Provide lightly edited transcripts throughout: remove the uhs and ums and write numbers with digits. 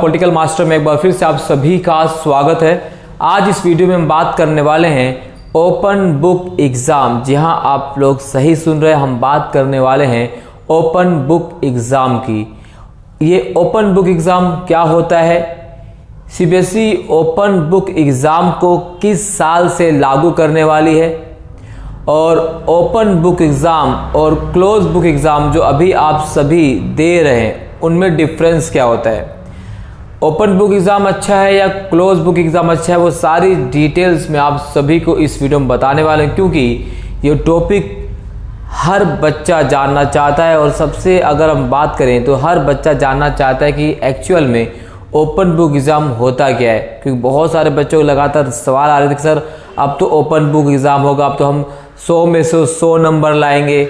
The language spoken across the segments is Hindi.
पॉलिटिकल मास्टर में एक बार फिर से आप सभी का स्वागत है। आज इस वीडियो में हम बात करने वाले हैं ओपन बुक एग्ज़ाम। जी हाँ, आप लोग सही सुन रहे हैं, हम बात करने वाले हैं ओपन बुक एग्ज़ाम की। ये ओपन बुक एग्ज़ाम क्या होता है, सीबीएसई ओपन बुक एग्ज़ाम को किस साल से लागू करने वाली है, और ओपन बुक एग्ज़ाम और क्लोज बुक एग्ज़ाम जो अभी आप सभी दे रहे हैं उनमें डिफरेंस क्या होता है। ओपन बुक एग्ज़ाम अच्छा है या क्लोज बुक एग्ज़ाम अच्छा है, वो सारी डिटेल्स में आप सभी को इस वीडियो में बताने वाले हैं, क्योंकि ये टॉपिक हर बच्चा जानना चाहता है। और सबसे अगर हम बात करें तो हर बच्चा जानना चाहता है कि एक्चुअल में ओपन बुक एग्ज़ाम होता क्या है, क्योंकि बहुत सारे बच्चों को लगातार सवाल आ रहे थे कि सर अब तो ओपन बुक एग्ज़ाम होगा, अब तो हम 100 में से 100 नंबर लाएंगे,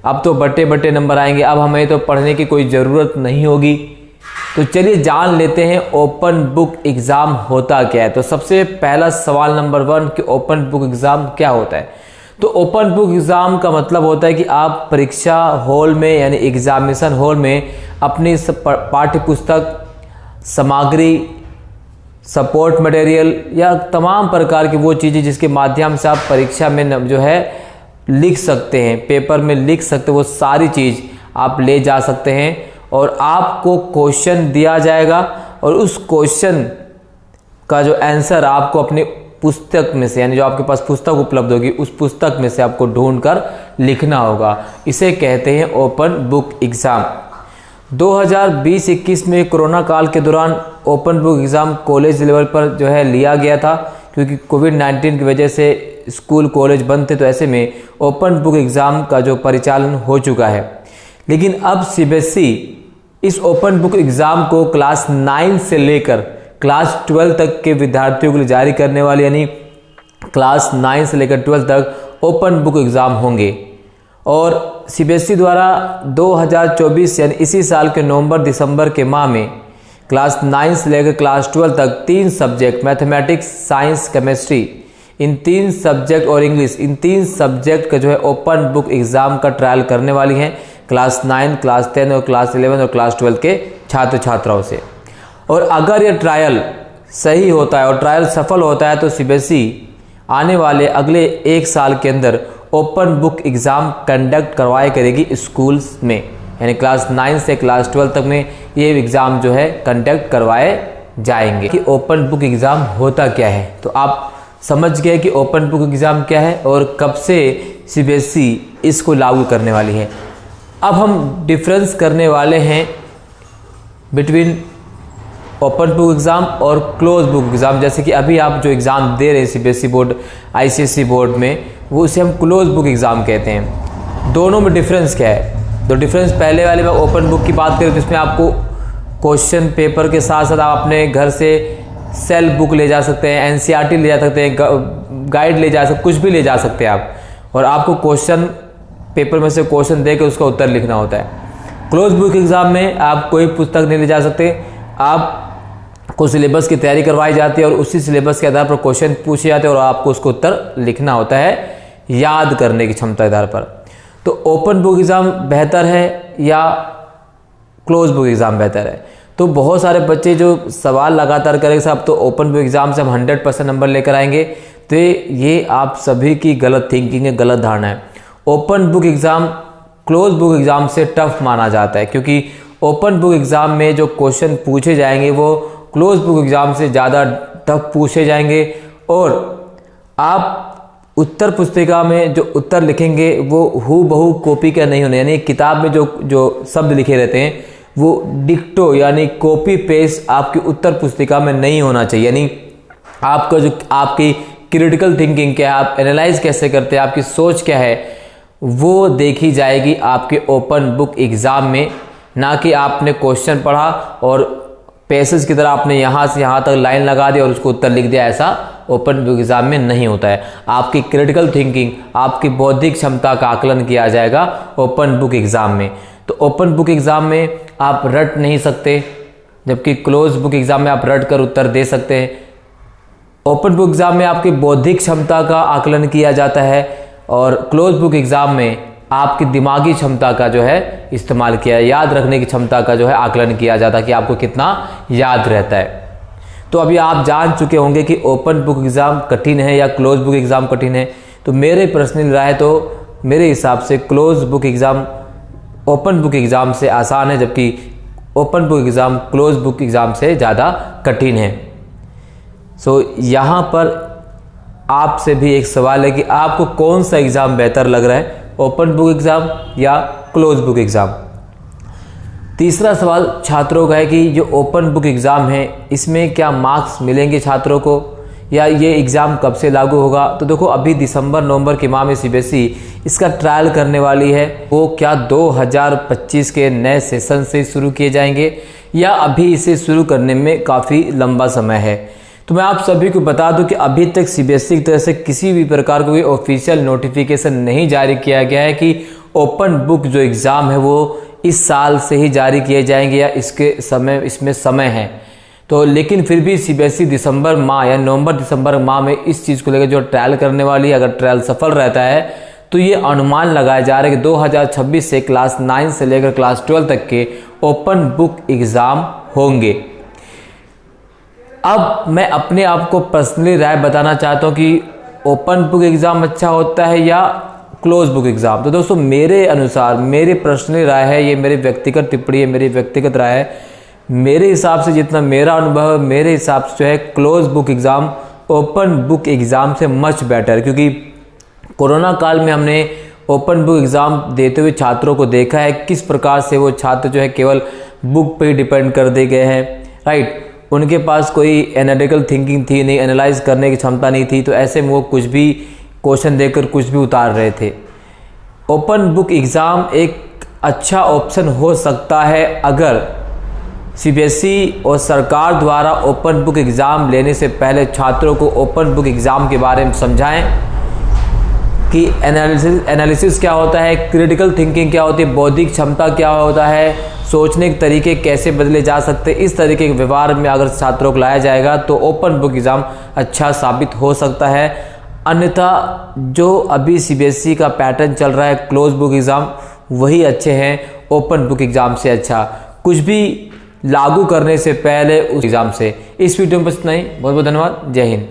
अब तो बटे बटे नंबर आएंगे, अब हमें तो पढ़ने की कोई ज़रूरत नहीं होगी। तो चलिए जान लेते हैं ओपन बुक एग्ज़ाम होता क्या है। तो सबसे पहला सवाल नंबर 1 कि ओपन बुक एग्ज़ाम क्या होता है। तो ओपन बुक एग्ज़ाम का मतलब होता है कि आप परीक्षा हॉल में यानी एग्जामिनेशन हॉल में अपनी पाठ्य पुस्तक, सामग्री, सपोर्ट मटेरियल या तमाम प्रकार की वो चीज़ें जिसके माध्यम से आप परीक्षा में जो है लिख सकते हैं, पेपर में लिख सकते हैं, वो सारी चीज़ आप ले जा सकते हैं। और आपको क्वेश्चन दिया जाएगा और उस क्वेश्चन का जो आंसर आपको अपनी पुस्तक में से, यानी जो आपके पास पुस्तक उपलब्ध होगी उस पुस्तक में से आपको ढूंढकर लिखना होगा। इसे कहते हैं ओपन बुक एग्ज़ाम। 2020-21 में कोरोना काल के दौरान open book exam college level पर जो है लिया गया था, क्योंकि कोविड-19 की वजह से स्कूल कॉलेज बंद थे, तो ऐसे में ओपन बुक एग्ज़ाम का जो परिचालन हो चुका है। लेकिन अब सीबीएसई इस ओपन बुक एग्ज़ाम को क्लास 9 से लेकर क्लास 12 तक के विद्यार्थियों के लिए जारी करने वाली, यानी क्लास 9 से लेकर 12 तक ओपन बुक एग्ज़ाम होंगे। और सीबीएसई द्वारा 2024 यानी इसी साल के नवंबर-दिसंबर के माह में क्लास 9 से लेकर क्लास 12 तक 3 सब्जेक्ट मैथमेटिक्स, साइंस, केमिस्ट्री, इन 3 सब्जेक्ट और इंग्लिश, इन 3 सब्जेक्ट का जो है ओपन बुक एग्ज़ाम का ट्रायल करने वाली हैं क्लास 9, क्लास 10 और क्लास 11 और क्लास 12 के छात्र छात्राओं से। और अगर ये ट्रायल सही होता है और ट्रायल सफल होता है तो सीबीएसई आने वाले अगले 1 साल के अंदर ओपन बुक एग्ज़ाम कंडक्ट करवाया करेगी स्कूल्स में, यानी क्लास 9 से क्लास 12 तक में ये एग्ज़ाम जो है कंडक्ट करवाए जाएंगे। कि ओपन बुक एग्ज़ाम होता क्या है, तो आप समझ गए कि ओपन बुक एग्ज़ाम क्या है और कब से सीबीएसई इसको लागू करने वाली है। अब हम डिफरेंस करने वाले हैं बिटवीन ओपन बुक एग्ज़ाम और क्लोज बुक एग्ज़ाम। जैसे कि अभी आप जो एग्ज़ाम दे रहे हैं सीबीएसई बोर्ड, आईसीएसई बोर्ड में, वो उसे हम क्लोज बुक एग्ज़ाम कहते हैं। दोनों में डिफरेंस क्या है, तो डिफरेंस पहले वाले में ओपन बुक की बात करें तो इसमें आपको क्वेश्चन पेपर के साथ साथ आप अपने घर से सेल्फ बुक ले जा सकते हैं, एनसीईआरटी ले जा सकते हैं, गाइड ले जा सकते, कुछ भी ले जा सकते हैं आप, और आपको क्वेश्चन पेपर में से क्वेश्चन दे के उसका उत्तर लिखना होता है। क्लोज बुक एग्ज़ाम में आप कोई पुस्तक नहीं ले जा सकते, आपको सिलेबस की तैयारी करवाई जाती है और उसी सिलेबस के आधार पर क्वेश्चन पूछे जाते हैं और आपको उसको उत्तर लिखना होता है याद करने की क्षमता के आधार पर। तो ओपन बुक एग्ज़ाम बेहतर है या क्लोज बुक एग्ज़ाम बेहतर है। तो बहुत सारे बच्चे जो सवाल लगातार करेंगे साहब तो ओपन बुक एग्ज़ाम से हम 100% नंबर लेकर आएंगे, तो ये आप सभी की गलत थिंकिंग है, गलत धारणा है। Open book exam close book exam से टफ माना जाता है, क्योंकि ओपन बुक एग्ज़ाम में जो क्वेश्चन पूछे जाएंगे वो क्लोज बुक एग्ज़ाम से ज़्यादा टफ पूछे जाएंगे, और आप उत्तर पुस्तिका में जो उत्तर लिखेंगे वो हूबहू कॉपी का नहीं होना, यानी किताब में जो शब्द लिखे रहते हैं वो डिक्टो यानी कॉपी पेस्ट आपकी उत्तर पुस्तिका में नहीं होना चाहिए। यानी आपका जो आपकी क्रिटिकल थिंकिंग क्या है, आप एनालाइज कैसे करते हैं, आपकी सोच क्या है, वो देखी जाएगी आपके ओपन बुक एग्ज़ाम में, ना कि आपने क्वेश्चन पढ़ा और पैसेज की तरह आपने यहाँ से यहाँ तक लाइन लगा दी और उसको उत्तर लिख दिया। ऐसा ओपन बुक एग्ज़ाम में नहीं होता है। आपकी क्रिटिकल थिंकिंग, आपकी बौद्धिक क्षमता का आकलन किया जाएगा ओपन बुक एग्ज़ाम में। तो ओपन बुक एग्ज़ाम में आप रट नहीं सकते, जबकि क्लोज बुक एग्ज़ाम में आप रट कर उत्तर दे सकते हैं। ओपन बुक एग्ज़ाम में आपकी बौद्धिक क्षमता का आकलन किया जाता है और क्लोज बुक एग्ज़ाम में आपकी दिमागी क्षमता का जो है इस्तेमाल किया, याद रखने की क्षमता का जो है आकलन किया जाता कि आपको कितना याद रहता है। तो अभी आप जान चुके होंगे कि ओपन बुक एग्ज़ाम कठिन है या क्लोज बुक एग्ज़ाम कठिन है। तो मेरे पर्सनल राय तो मेरे हिसाब से close book exam open book exam से आसान है, जबकि open book exam close book exam से ज़्यादा कठिन है। सो यहाँ पर आपसे भी एक सवाल है कि आपको कौन सा एग्ज़ाम बेहतर लग रहा है, ओपन बुक एग्ज़ाम या क्लोज बुक एग्ज़ाम। तीसरा सवाल छात्रों का है कि जो ओपन बुक एग्ज़ाम है इसमें क्या मार्क्स मिलेंगे छात्रों को, या ये एग्ज़ाम कब से लागू होगा। तो देखो, अभी दिसंबर नवंबर के माह में सीबीएसई इसका ट्रायल करने वाली है। वो क्या 2025 के नए सेशन से शुरू किए जाएंगे या अभी इसे शुरू करने में काफ़ी लंबा समय है। तो मैं आप सभी को बता दूं कि अभी तक सीबीएसई की तरफ से किसी भी प्रकार का कोई ऑफिशियल नोटिफिकेशन नहीं जारी किया गया है कि ओपन बुक जो एग्ज़ाम है वो इस साल से ही जारी किए जाएंगे या इसमें समय है। तो लेकिन फिर भी सीबीएसई दिसंबर माह या नवंबर दिसंबर माह में इस चीज़ को लेकर जो ट्रायल करने वाली है, अगर ट्रायल सफल रहता है तो ये अनुमान लगाया जा रहा है कि 2026 से क्लास 9 से लेकर क्लास 12 तक के ओपन बुक एग्ज़ाम होंगे। अब मैं अपने आप को पर्सनली राय बताना चाहता हूँ कि ओपन बुक एग्ज़ाम अच्छा होता है या क्लोज बुक एग्ज़ाम। तो दोस्तों, मेरे अनुसार मेरी पर्सनली राय है, ये मेरी व्यक्तिगत टिप्पणी है, मेरी व्यक्तिगत राय है, मेरे हिसाब से जितना मेरा अनुभव है, मेरे हिसाब से जो है close book exam open book exam से मच बेटर, क्योंकि कोरोना काल में हमने ओपन बुक एग्ज़ाम देते हुए छात्रों को देखा है किस प्रकार से वो छात्र जो है केवल बुक पे डिपेंड कर दिए गए हैं, राइट। उनके पास कोई एनालिटिकल थिंकिंग थी नहीं, एनालाइज करने की क्षमता नहीं थी, तो ऐसे में वो कुछ भी क्वेश्चन देकर कुछ भी उतार रहे थे। ओपन बुक एग्ज़ाम एक अच्छा ऑप्शन हो सकता है अगर सीबीएसई और सरकार द्वारा ओपन बुक एग्ज़ाम लेने से पहले छात्रों को ओपन बुक एग्ज़ाम के बारे में समझाएं कि एनालिसिस क्या होता है, क्रिटिकल थिंकिंग क्या होती है, बौद्धिक क्षमता क्या होता है, सोचने के तरीके कैसे बदले जा सकते हैं। इस तरीके के व्यवहार में अगर छात्रों को लाया जाएगा तो ओपन बुक एग्ज़ाम अच्छा साबित हो सकता है। अन्यथा जो अभी सीबीएसई का पैटर्न चल रहा है क्लोज बुक एग्ज़ाम, वही अच्छे हैं ओपन बुक एग्ज़ाम से अच्छा, कुछ भी लागू करने से पहले उस एग्ज़ाम से। इस वीडियो में बस इतना ही, बहुत बहुत धन्यवाद, जय हिंद।